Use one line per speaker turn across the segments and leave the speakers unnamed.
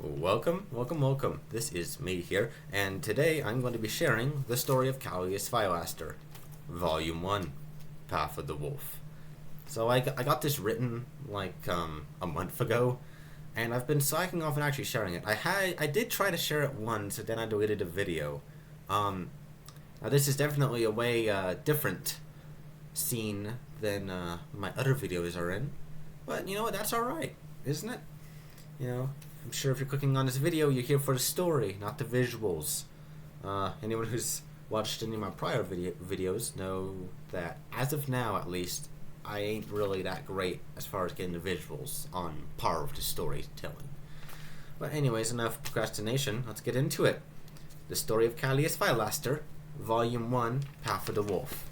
Welcome. This is me here, and today I'm going to be sharing the story of Calius Fylaster, Volume 1, Path of the Wolf. So I got this written like a month ago, and I've been slacking off and actually sharing it. I did try to share it once, and then I deleted the video. Now this is definitely a way different scene than my other videos are in, but you know what, that's alright, isn't it? You know, I'm sure if you're clicking on this video, you're here for the story, not the visuals. Anyone who's watched any of my prior videos know that, as of now at least, I ain't really that great as far as getting the visuals on par with the storytelling. But anyways, enough procrastination, let's get into it. The story of Calius Fylaster, Volume 1, Path of the Wolf.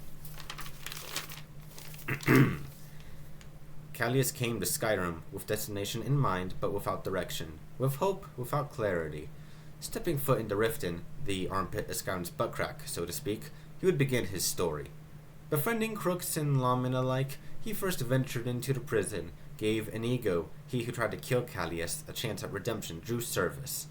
Calius came to Skyrim with destination in mind, but without direction, with hope without clarity. Stepping foot into Riften, the armpit of Skyrim's butt crack, so to speak, he would begin his story. Befriending crooks and lawmen alike, he first ventured into the prison, gave Inigo, he who tried to kill Calius, a chance at redemption through service,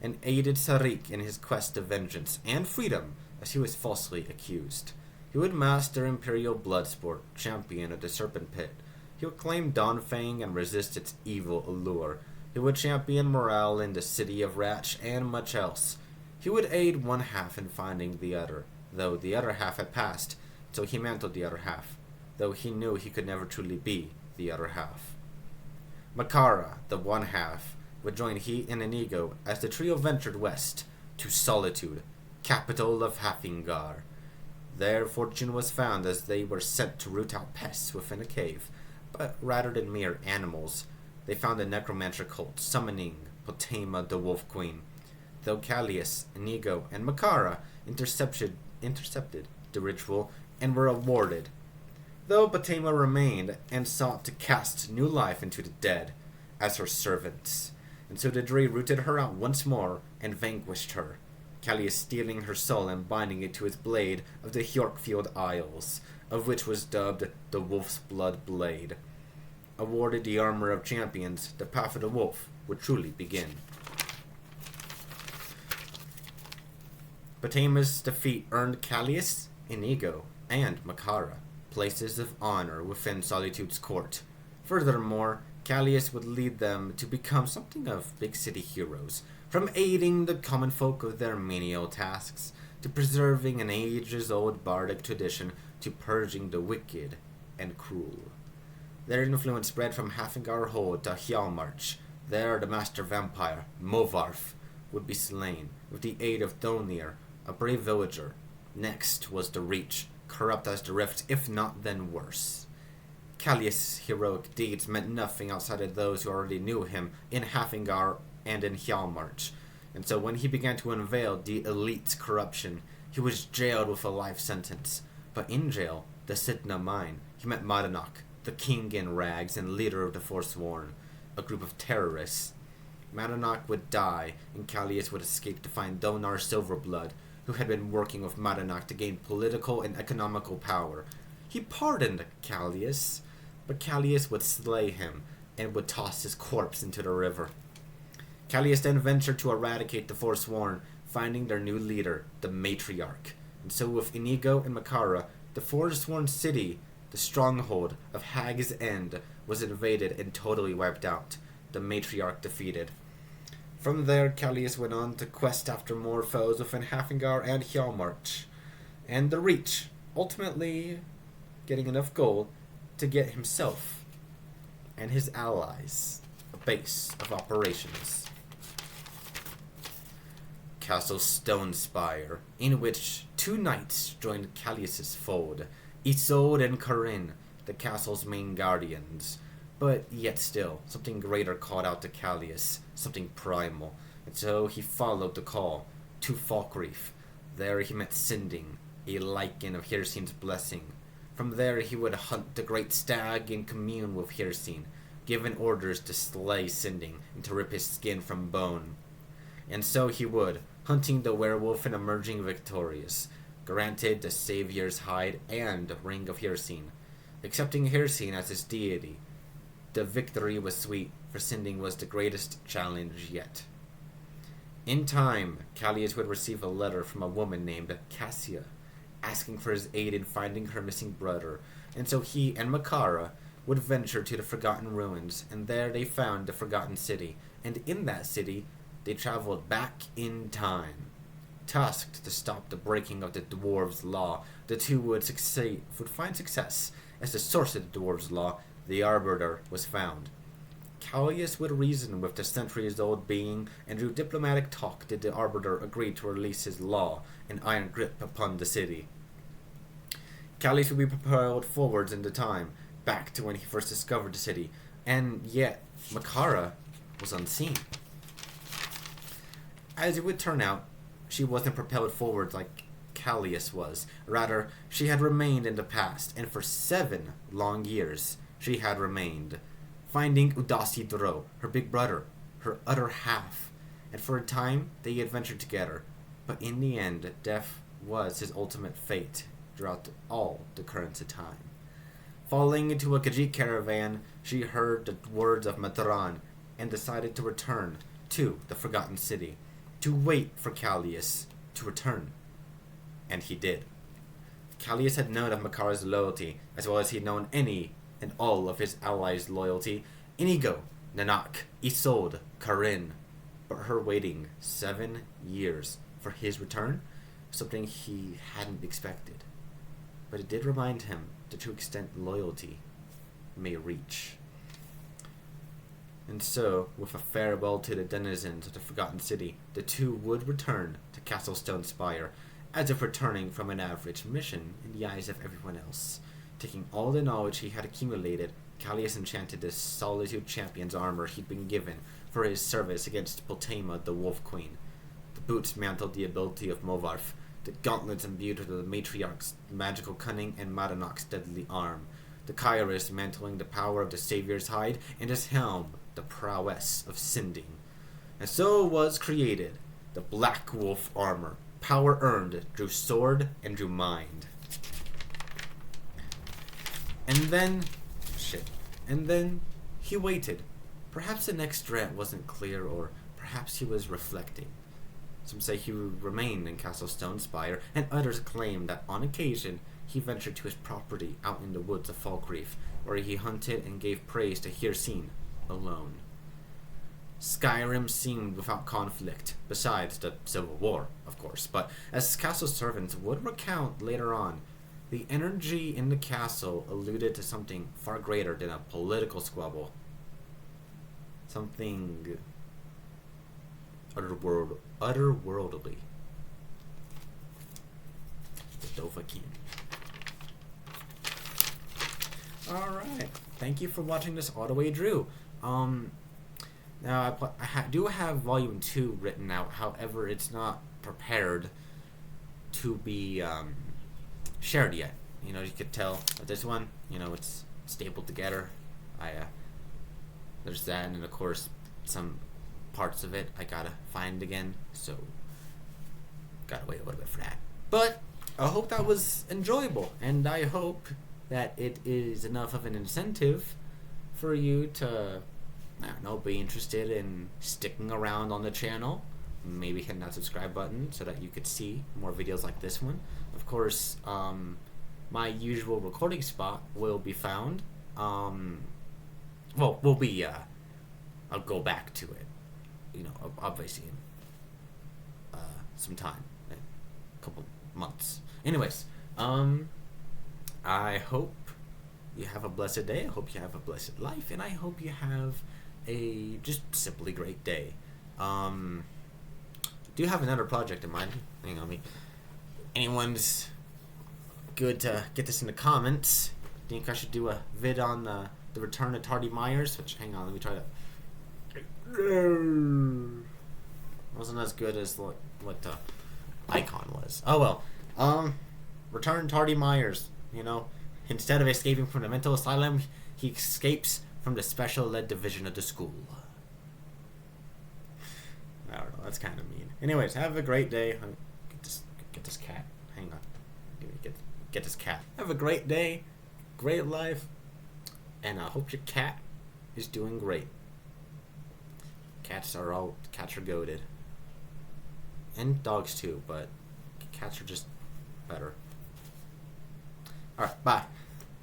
and aided Sarik in his quest of vengeance and freedom, as he was falsely accused. He would master Imperial Bloodsport, champion of the Serpent Pit. He would claim Dawnfang and resist its evil allure. He would champion morale in the city of Ratch and much else. He would aid one half in finding the other, though the other half had passed, so he mantled the other half, though he knew he could never truly be the other half. Makara, the one half, would join he and Inigo as the trio ventured west, to Solitude, capital of Hafingar. Their fortune was found as they were sent to root out pests within a cave, but rather than mere animals, they found a necromancer cult summoning Potema the Wolf Queen, though Calius, Inigo, and Makara intercepted the ritual and were awarded, though Potema remained and sought to cast new life into the dead as her servants, and so the Dree rooted her out once more and vanquished her, Calius stealing her soul and binding it to his blade of the Hjorkfield Isles, of which was dubbed the Wolf's Blood Blade. Awarded the armor of champions, the path of the wolf would truly begin. Potema's defeat earned Calius, Inigo, and Makara places of honor within Solitude's court. Furthermore, Calius would lead them to become something of big city heroes, from aiding the common folk with their menial tasks, to preserving an ages-old bardic tradition, to purging the wicked and cruel. Their influence spread from Hafingar Hold to Hjalmarch. There the master vampire, Movarf, would be slain, with the aid of Thonir, a brave villager. Next was the Reach, corrupt as the Rift, if not then worse. Calius' heroic deeds meant nothing outside of those who already knew him in Hafingar and in Hjalmarch, and so when he began to unveil the elite's corruption, he was jailed with a life sentence. But in jail, the Sidna Mine, he met Madanach, the king in rags and leader of the Forsworn, a group of terrorists. Madanach would die, and Calius would escape to find Donar Silverblood, who had been working with Madanach to gain political and economical power. He pardoned Calius, but Calius would slay him, and would toss his corpse into the river. Calius then ventured to eradicate the Forsworn, finding their new leader, the Matriarch. And so with Inigo and Makara, the Forsworn city, the stronghold of Hag's End, was invaded and totally wiped out, the Matriarch defeated. From there, Calius went on to quest after more foes within Hafingar and Hjalmarch, and the Reach, ultimately getting enough gold to get himself and his allies a base of operations. Castle Stonespire, in which two knights joined Calius' fold, Isolde and Corinne, the castle's main guardians. But yet still, something greater called out to Calius, something primal, and so he followed the call to Falkreath. There he met Sinding, a lichen of Hircine's blessing. From there he would hunt the great stag and commune with Hircine, given orders to slay Sinding and to rip his skin from bone. And so he would, hunting the werewolf and emerging victorious, granted the Savior's hide and Ring of Hircine, accepting Hircine as his deity. The victory was sweet, for Sinding was the greatest challenge yet. In time, Calius would receive a letter from a woman named Cassia, asking for his aid in finding her missing brother, and so he and Makara would venture to the Forgotten Ruins, and there they found the Forgotten City, and in that city, they traveled back in time. Tasked to stop the breaking of the dwarves' law, the two would find success. As the source of the dwarves' law, the Arbiter, was found. Calius would reason with the centuries-old being, and through diplomatic talk did the Arbiter agree to release his law, an iron grip upon the city. Calius would be propelled forwards into time, back to when he first discovered the city, and yet Makara was unseen. As it would turn out, she wasn't propelled forward like Calius was. Rather, she had remained in the past, and for 7 long years she had remained, finding Udasi Duro, her big brother, her other half, and for a time they adventured together. But in the end, death was his ultimate fate throughout all the currents of time. Falling into a Khajiit caravan, she heard the words of Matran and decided to return to the Forgotten City, to wait for Calius to return. And he did. Calius had known of Makara's loyalty, as well as he had known any and all of his allies' loyalty. Inigo, Nanak, Isolde, Karin. But her waiting 7 years for his return, something he hadn't expected. But it did remind him the true extent loyalty may reach. And so, with a farewell to the denizens of the Forgotten City, the two would return to Castle Stone Spire, as if returning from an average mission in the eyes of everyone else. Taking all the knowledge he had accumulated, Calius enchanted the Solitude Champion's armor he'd been given for his service against Poltema, the Wolf Queen. The boots mantled the ability of Movarf, the gauntlets imbued with the Matriarch's magical cunning and Madanok's deadly arm, the Kairos mantling the power of the Savior's hide, and his helm the prowess of Sinding. And so was created the Black Wolf armor, power earned through sword and through mind. And then he waited. Perhaps the next threat wasn't clear, or perhaps he was reflecting. Some say he remained in Castle Stone Spire, and others claim that on occasion he ventured to his property out in the woods of Falkreath, where he hunted and gave praise to Hircine alone. Skyrim seemed without conflict, besides the Civil War, of course, but as castle servants would recount later on, the energy in the castle alluded to something far greater than a political squabble. Something otherworldly. The Dovahkiin. Alright, thank you for watching this all the way through. Now I do have Volume 2 written out, however it's not prepared to be shared yet. You know, you could tell with this one, you know, it's stapled together. There's that, and of course some parts of it I gotta find again, so gotta wait a little bit for that. But I hope that was enjoyable, and I hope that it is enough of an incentive for you to, I don't know, be interested in sticking around on the channel. Maybe hitting that subscribe button so that you could see more videos like this one. Of course, my usual recording spot will be found. I'll go back to it, you know, obviously in some time, a couple months. Anyways, I hope you have a blessed day. I hope you have a blessed life, and I hope you have a just simply great day. Do you have another project in mind? Hang on, anyone's good to get this in the comments. Think I should do a vid on the return of Tardy Myers? Which, hang on, let me try that. Wasn't as good as what the icon was. Oh well. Return Tardy Myers. You know, instead of escaping from the mental asylum, he escapes from the special ed division of the school. I don't know. That's kind of mean. Anyways, have a great day. Get this cat. Hang on. Get this cat. Have a great day, great life, and I hope your cat is doing great. Cats are goated. And dogs too, but cats are just better. Alright, bye.